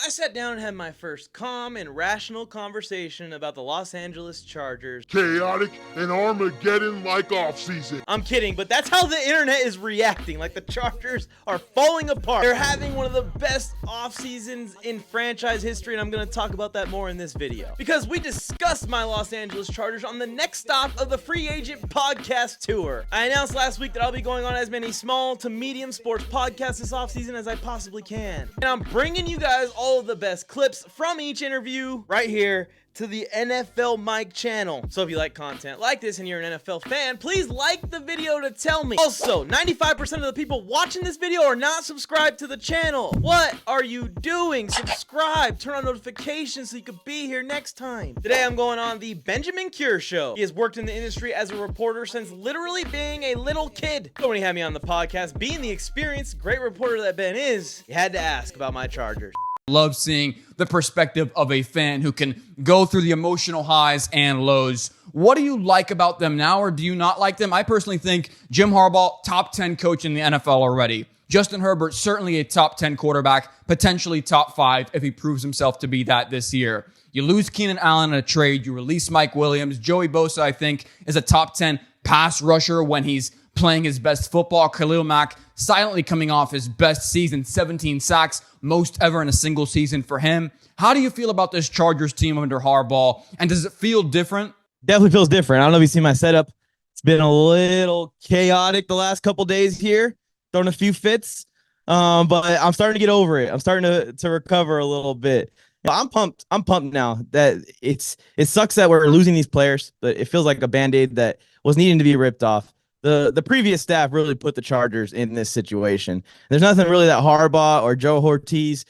I sat down and had my first calm and rational conversation about the Los Angeles Chargers. Chaotic and Armageddon-like offseason. I'm kidding, but that's how the internet is reacting. Like, the Chargers are falling apart. They're having one of the best off seasons in franchise history, and I'm going to talk about that more in this video. Because we discussed my Los Angeles Chargers on the next stop of the Free Agent Podcast Tour. I announced last week that I'll be going on as many small to medium sports podcasts this offseason as I possibly can. And I'm bringing you guys all of the best clips from each interview right here to the NFLMike channel. So if you like content like this and you're an NFL fan, please like the video to tell me. Also, 95% of the people watching this video are not subscribed to the channel. What are you doing? Subscribe, turn on notifications so you can be here next time. Today I'm going on the Benjamin Cure Show. He has worked in the industry as a reporter since literally being a little kid. So when he had me on the podcast, being the experienced, great reporter that Ben is, you had to ask about my Chargers. Love seeing the perspective of a fan who can go through the emotional highs and lows. What do you like about them now, or do you not like them? I personally think Jim Harbaugh, top 10 coach in the NFL already. Justin Herbert, certainly a top 10 quarterback, potentially top 5 if he proves himself to be that this year. You lose Keenan Allen in a trade. You release Mike Williams. Joey Bosa, I think, is a top 10 pass rusher when he's playing his best football. Khalil Mack silently coming off his best season, 17 sacks, most ever in a single season for him. How do you feel about this Chargers team under Harbaugh, and does it feel different? Definitely feels different. I don't know if you see my setup. It's been a little chaotic the last couple days here, throwing a few fits, but I'm starting to get over it. I'm starting to recover a little bit. But I'm pumped. I'm pumped now. That it sucks that we're losing these players, but it feels like a Band-Aid that was needing to be ripped off. The previous staff really put the Chargers in this situation. There's nothing really that Harbaugh or Joe Ortiz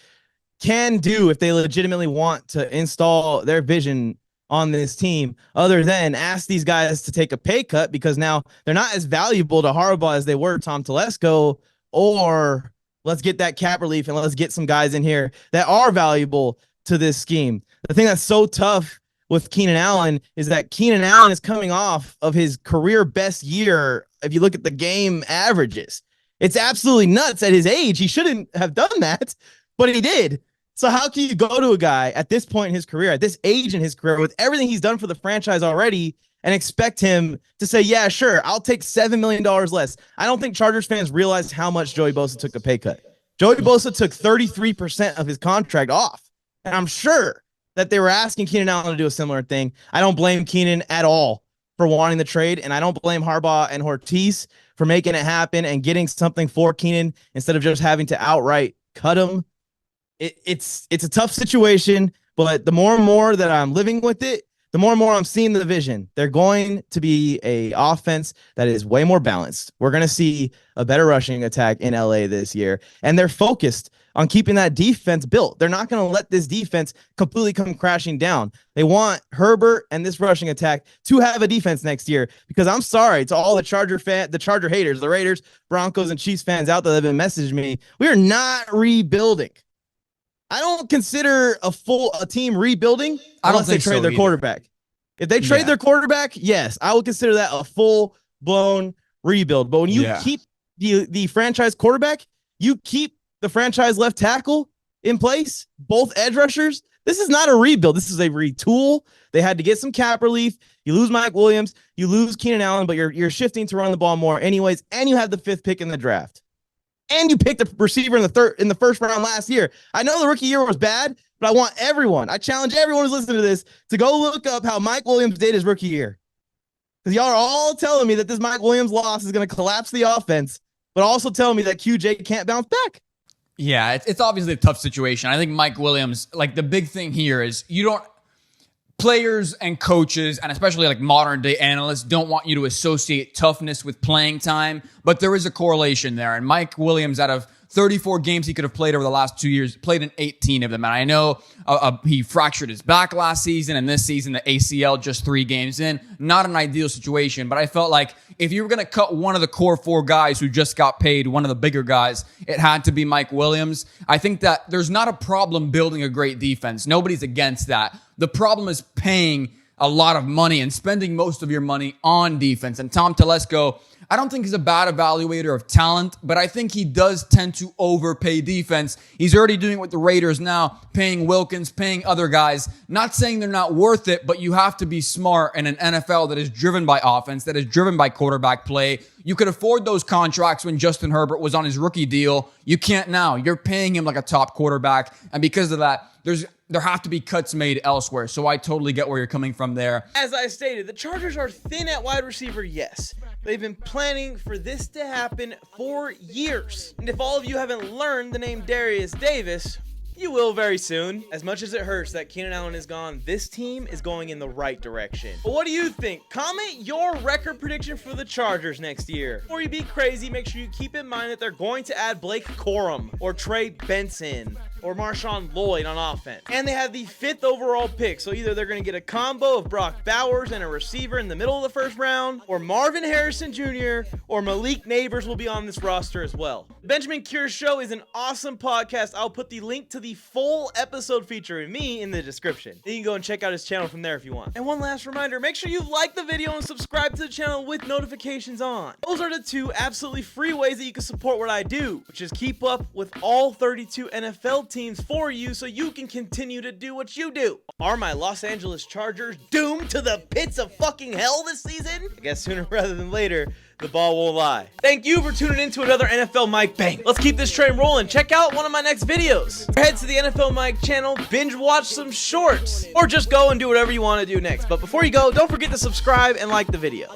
can do if they legitimately want to install their vision on this team, other than ask these guys to take a pay cut, because now they're not as valuable to Harbaugh as they were Tom Telesco, or let's get that cap relief and let's get some guys in here that are valuable to this scheme. The thing that's so tough with Keenan Allen is that Keenan Allen is coming off of his career best year. If you look at the game averages, it's absolutely nuts at his age. He shouldn't have done that, but he did. So how can you go to a guy at this point in his career, at this age in his career, with everything he's done for the franchise already, and expect him to say, yeah, sure, I'll take $7 million less? I don't think Chargers fans realize how much Joey Bosa took a pay cut. Joey Bosa took 33% of his contract off, and I'm sure that they were asking Keenan Allen to do a similar thing. I don't blame Keenan at all for wanting the trade, and I don't blame Harbaugh and Ortiz for making it happen and getting something for Keenan instead of just having to outright cut him. It's a tough situation, but the more and more that I'm living with it, the more and more I'm seeing the vision. They're going to be a offense that is way more balanced. We're going to see a better rushing attack in LA this year, and they're focused on keeping that defense built. They're not going to let this defense completely come crashing down. They want Herbert and this rushing attack to have a defense next year, because I'm sorry to all the Charger haters, the Raiders, Broncos, and Chiefs fans out there that have been messaging me. We are not rebuilding. I don't consider a team rebuilding unless they trade their quarterback. If they trade their quarterback, yes, I would consider that a full-blown rebuild. But when you keep the franchise quarterback, you keep the franchise left tackle in place, both edge rushers, this is not a rebuild. This is a retool. They had to get some cap relief. You lose Mike Williams, you lose Keenan Allen, but you're shifting to run the ball more anyways, and you have the 5th pick in the draft. And you picked a receiver in the first round last year. I know the rookie year was bad, but I want everyone, I challenge everyone who's listening to this to go look up how Mike Williams did his rookie year. Because y'all are all telling me that this Mike Williams loss is going to collapse the offense, but also telling me that QJ can't bounce back. Yeah, it's obviously a tough situation. I think Mike Williams, like, the big thing here is players and coaches, and especially like modern day analysts, don't want you to associate toughness with playing time, but there is a correlation there. And Mike Williams, out of 34 games he could have played over the last 2 years, played in 18 of them. And I know he fractured his back last season, and this season the ACL just 3 games in. Not an ideal situation, but I felt like if you were going to cut one of the core 4 guys who just got paid, one of the bigger guys, it had to be Mike Williams. I think that there's not a problem building a great defense. Nobody's against that. The problem is paying a lot of money and spending most of your money on defense. And Tom Telesco, I don't think he's a bad evaluator of talent, but I think he does tend to overpay defense. He's already doing it with the Raiders now, paying Wilkins, paying other guys. Not saying they're not worth it, but you have to be smart in an NFL that is driven by offense, that is driven by quarterback play. You could afford those contracts when Justin Herbert was on his rookie deal. You can't now. You're paying him like a top quarterback, and because of that, there have to be cuts made elsewhere. So I totally get where you're coming from there. As I stated, the Chargers are thin at wide receiver, yes. They've been planning for this to happen for years. And if all of you haven't learned the name Darius Davis, you will very soon. As much as it hurts that Keenan Allen is gone, this team is going in the right direction. But what do you think? Comment your record prediction for the Chargers next year. Before you be crazy, make sure you keep in mind that they're going to add Blake Corum or Trey Benson or Marshawn Lloyd on offense. And they have the 5th overall pick, so either they're going to get a combo of Brock Bowers and a receiver in the middle of the first round, or Marvin Harrison Jr. or Malik Neighbors will be on this roster as well. Benjamin Cure Show is an awesome podcast. I'll put the link to the full episode featuring me in the description. Then you can go and check out his channel from there if you want. And one last reminder, make sure you like the video and subscribe to the channel with notifications on. Those are the 2 absolutely free ways that you can support what I do, which is keep up with all 32 NFL teams for you so you can continue to do what you do. Are my Los Angeles Chargers doomed to the pits of fucking hell this season? I guess sooner rather than later, the ball won't lie. Thank you for tuning in to another NFL Mike Bang. Let's keep this train rolling. Check out one of my next videos. Head to the NFL Mike channel, binge watch some shorts, or just go and do whatever you want to do next. But before you go, don't forget to subscribe and like the video.